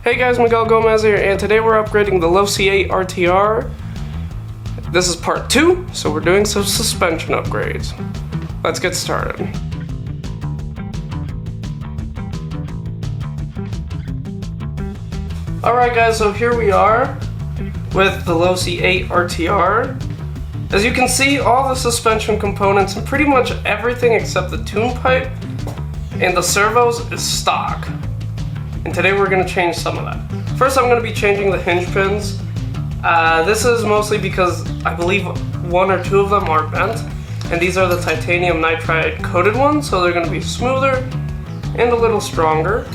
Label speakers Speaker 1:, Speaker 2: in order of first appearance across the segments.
Speaker 1: Hey guys, Miguel here, and today we're upgrading the Low C8 RTR. This is part 2, so we're doing some suspension upgrades. Let's get started. Alright guys, so here we are with the Low C8 RTR. As you can see, all the suspension components and pretty much everything except the tune pipe and the servos is stock. And today we're going to change some of that. First, I'm going to be changing the hinge pins. This is mostly because I believe one or two of them are bent, and these are the titanium nitride coated ones, so they're going to be smoother and a little stronger.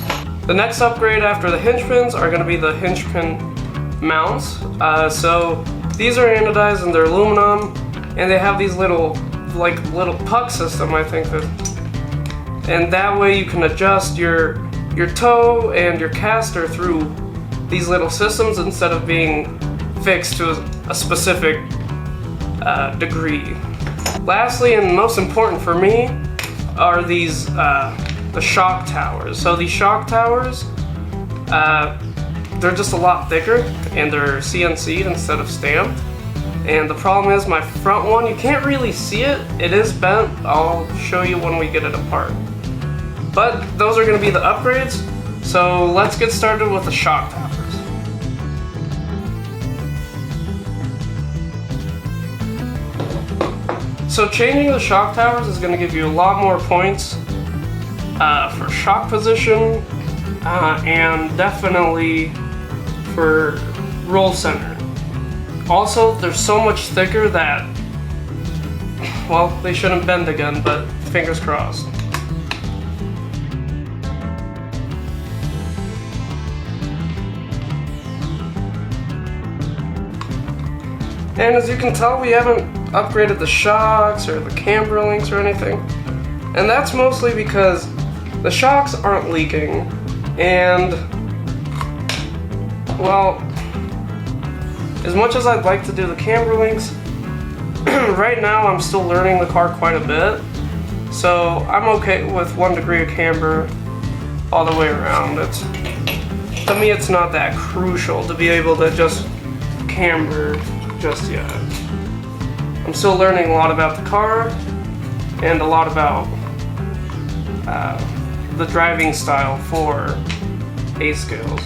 Speaker 1: The next upgrade after the hinge pins are going to be the hinge pin mounts. So these are anodized and they're aluminum, and they have these little puck system, I think, and that way you can adjust your toe and your caster through these little systems instead of being fixed to a specific degree. Lastly, and most important for me, are these the shock towers. So these shock towers, they're just a lot thicker and they're CNC'd instead of stamped. And the problem is my front one, you can't really see it. It is bent. I'll show you when we get it apart. But those are going to be the upgrades, so let's get started with the shock towers. So changing the shock towers is going to give you a lot more points for shock position and definitely for roll center. Also, they're so much thicker that, well, they shouldn't bend again, but fingers crossed. And as you can tell, we haven't upgraded the shocks or the camber links or anything. And that's mostly because the shocks aren't leaking. And, well, as much as I'd like to do the camber links, right now I'm still learning the car quite a bit. So I'm okay with 1 degree of camber all the way around. To me, it's not that crucial to be able to just camber just yet. I'm still learning a lot about the car and a lot about the driving style for A scales.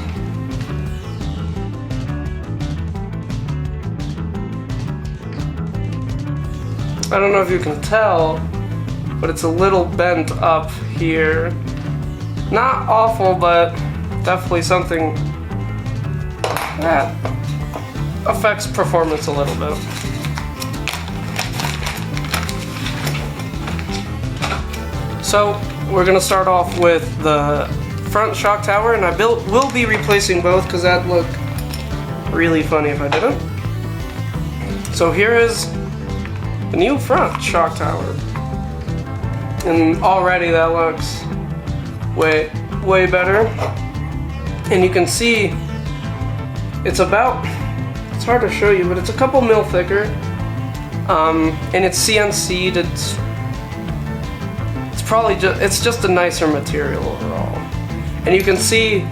Speaker 1: I don't know if you can tell, but it's a little bent up here. Not awful, but definitely something that affects performance a little bit. So we're going to start off with the front shock tower, and I will be replacing both because that'd look really funny if I didn't. So here is the new front shock tower, and already that looks way better. And you can see it's hard to show you, but it's a couple mil thicker, and it's CNC'd. It's just a nicer material overall. And you can see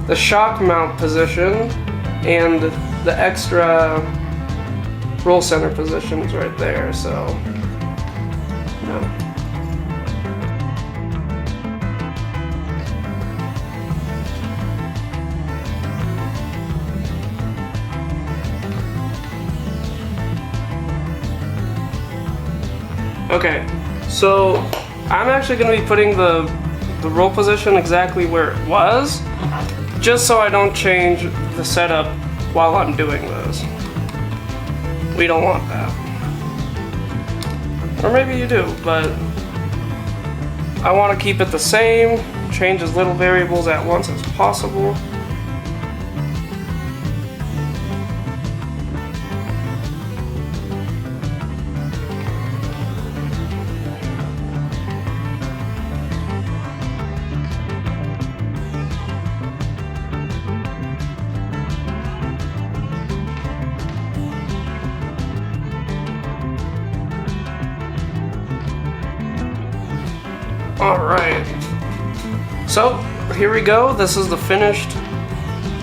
Speaker 1: the shock mount position and the extra roll center positions right there. So, okay, so I'm actually going to be putting the roll position exactly where it was, just so I don't change the setup while I'm doing this. We don't want that. Or maybe you do, but I want to keep it the same, change as little variables at once as possible. Alright, so here we go. This is the finished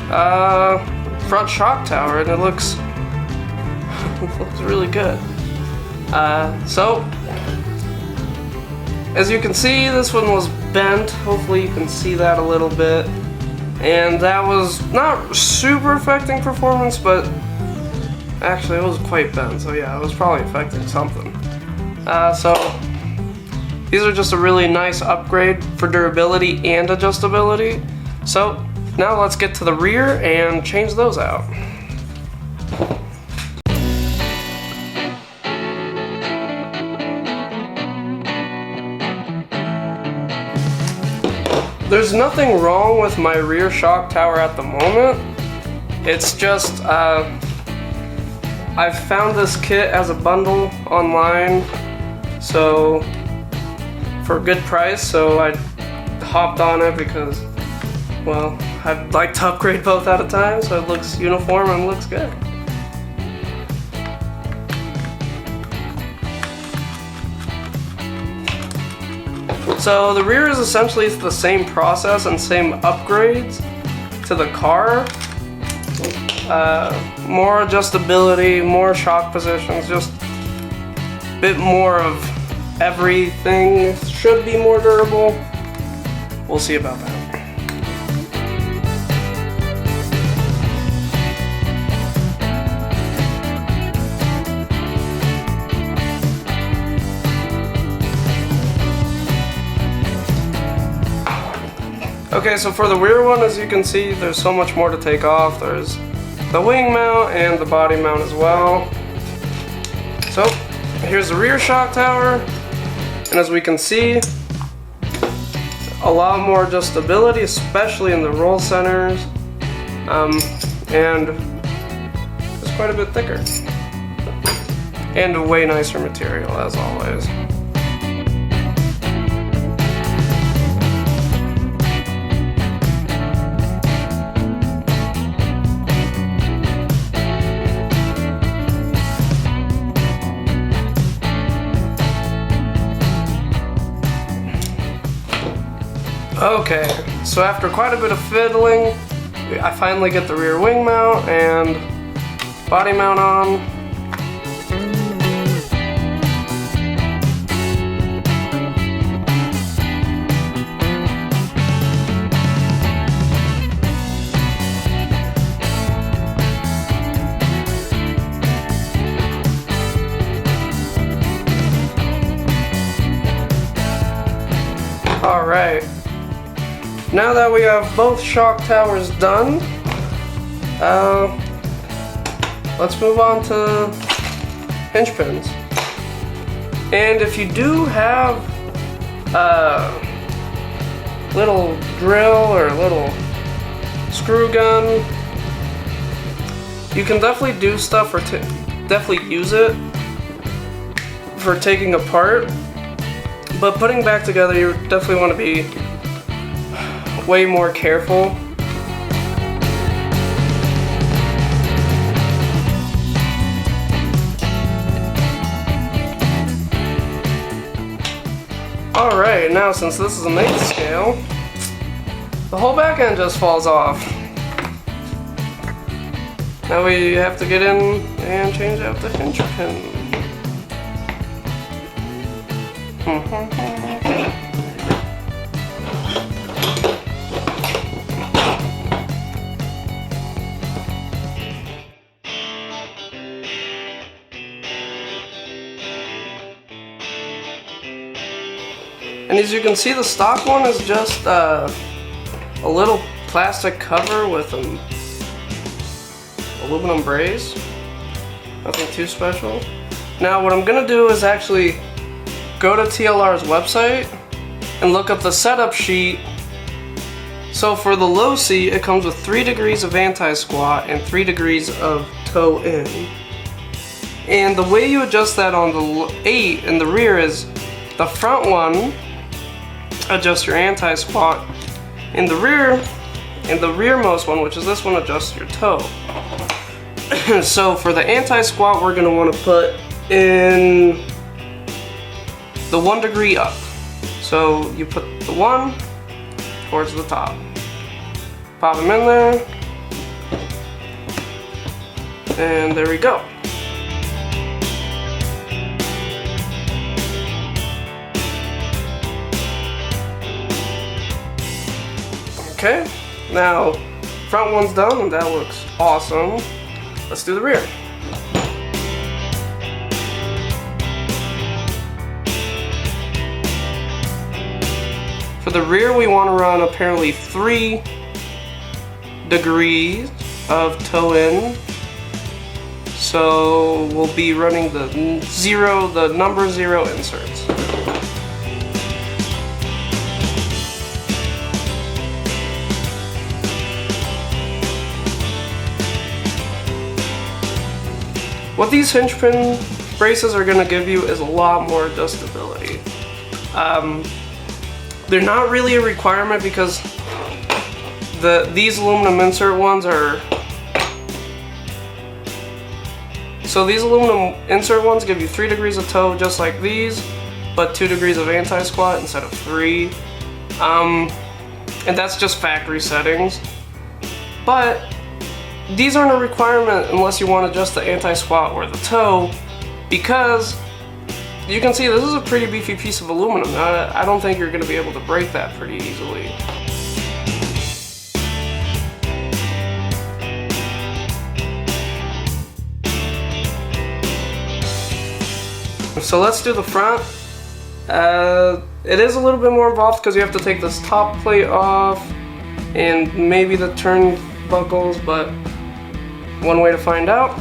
Speaker 1: front shock tower, and it looks looks really good. So as you can see, this one was bent. Hopefully you can see that a little bit, and that was not super affecting performance, but actually it was quite bent, so yeah, it was probably affecting something. So these are just a really nice upgrade for durability and adjustability. So now let's get to the rear and change those out. There's nothing wrong with my rear shock tower at the moment. It's just I've found this kit as a bundle online, so for a good price, so I hopped on it because, well, I'd like to upgrade both at a time so it looks uniform and looks good. So the rear is essentially the same process and same upgrades to the car. More adjustability, more shock positions, just a bit more of everything. Should be more durable. We'll see about that. Okay, so for the rear one, as you can see, there's so much more to take off. There's the wing mount and the body mount as well. So here's the rear shock tower, and as we can see, a lot more adjustability, especially in the roll centers, and it's quite a bit thicker and a way nicer material as always. Okay, so after quite a bit of fiddling, I finally get the rear wing mount and body mount on. All right. Now that we have both shock towers done, let's move on to hinge pins. And if you do have a little drill or a little screw gun, you can definitely do stuff or definitely use it for taking apart. But putting back together, you definitely want to be way more careful. Alright, now since this is an 1/8 scale, the whole back end just falls off. Now we have to get in and change out the hinge pin. And as you can see, the stock one is just a little plastic cover with an aluminum brace. Nothing too special. Now what I'm gonna do is actually go to TLR's website and look up the setup sheet. So for the low seat, it comes with 3 degrees of anti-squat and 3 degrees of toe in. And the way you adjust that on the 8 in the rear is the front one adjusts your anti-squat, in the rearmost one, which is this one, adjusts your toe. So for the anti-squat, we're going to want to put in the 1 degree up. So you put the 1 towards the top. Pop them in there, And there we go. Okay, now front one's done and that looks awesome. Let's do the rear. For the rear, we want to run apparently 3 degrees of toe in. So we'll be running the number 0 inserts. What these hinge pin braces are going to give you is a lot more adjustability. They're not really a requirement because these aluminum insert ones are... So these aluminum insert ones give you 3 degrees of toe just like these, but 2 degrees of anti-squat instead of 3. And that's just factory settings. But these aren't a requirement unless you want to adjust the anti-squat or the toe, because you can see this is a pretty beefy piece of aluminum. I don't think you're going to be able to break that pretty easily. So let's do the front. It is a little bit more involved because you have to take this top plate off and maybe the turnbuckles, but one way to find out.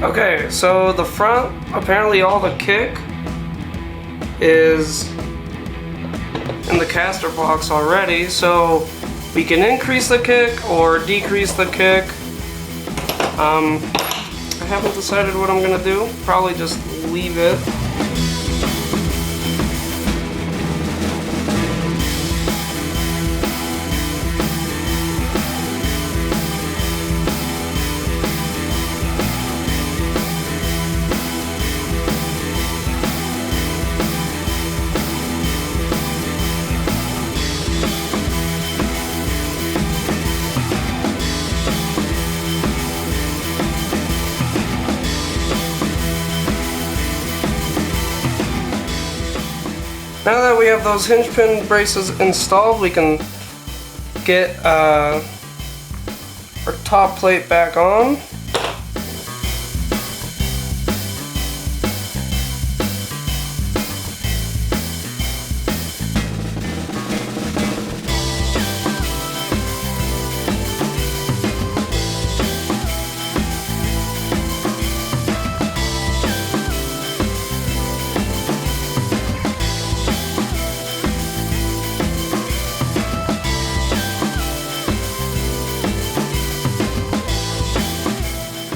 Speaker 1: Okay, so the front, apparently all the kick is in the caster box already, so we can increase the kick or decrease the kick. I haven't decided what I'm gonna do. Probably just leave it. Now that we have those hinge pin braces installed, we can get our top plate back on.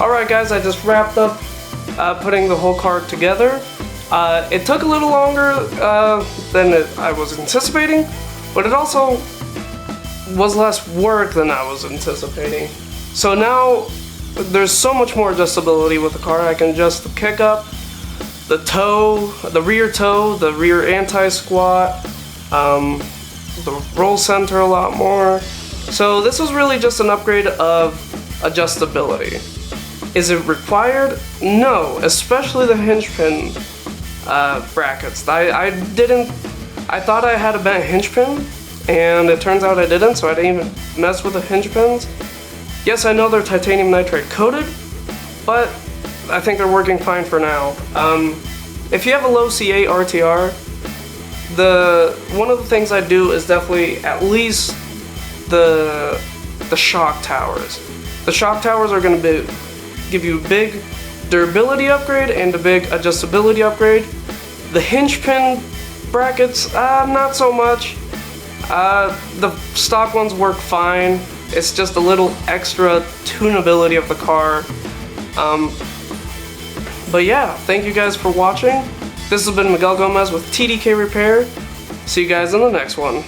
Speaker 1: Alright guys, I just wrapped up putting the whole car together. It took a little longer than I was anticipating, but it also was less work than I was anticipating. So now there's so much more adjustability with the car. I can adjust the kick up, the toe, the rear anti-squat, the roll center a lot more. So this was really just an upgrade of adjustability. Is it required? No, especially the hinge pin brackets. I thought I had a bent hinge pin, and it turns out I didn't, so I didn't even mess with the hinge pins. Yes, I know they're titanium nitride coated, but I think they're working fine for now. If you have a low C8 RTR, one of the things I do is definitely at least the shock towers. The shock towers are going to give you a big durability upgrade and a big adjustability upgrade. The hinge pin brackets, not so much. The stock ones work fine. It's just a little extra tunability of the car. But yeah, thank you guys for watching. This has been Miguel Gomez with TDK Repair. See you guys in the next one.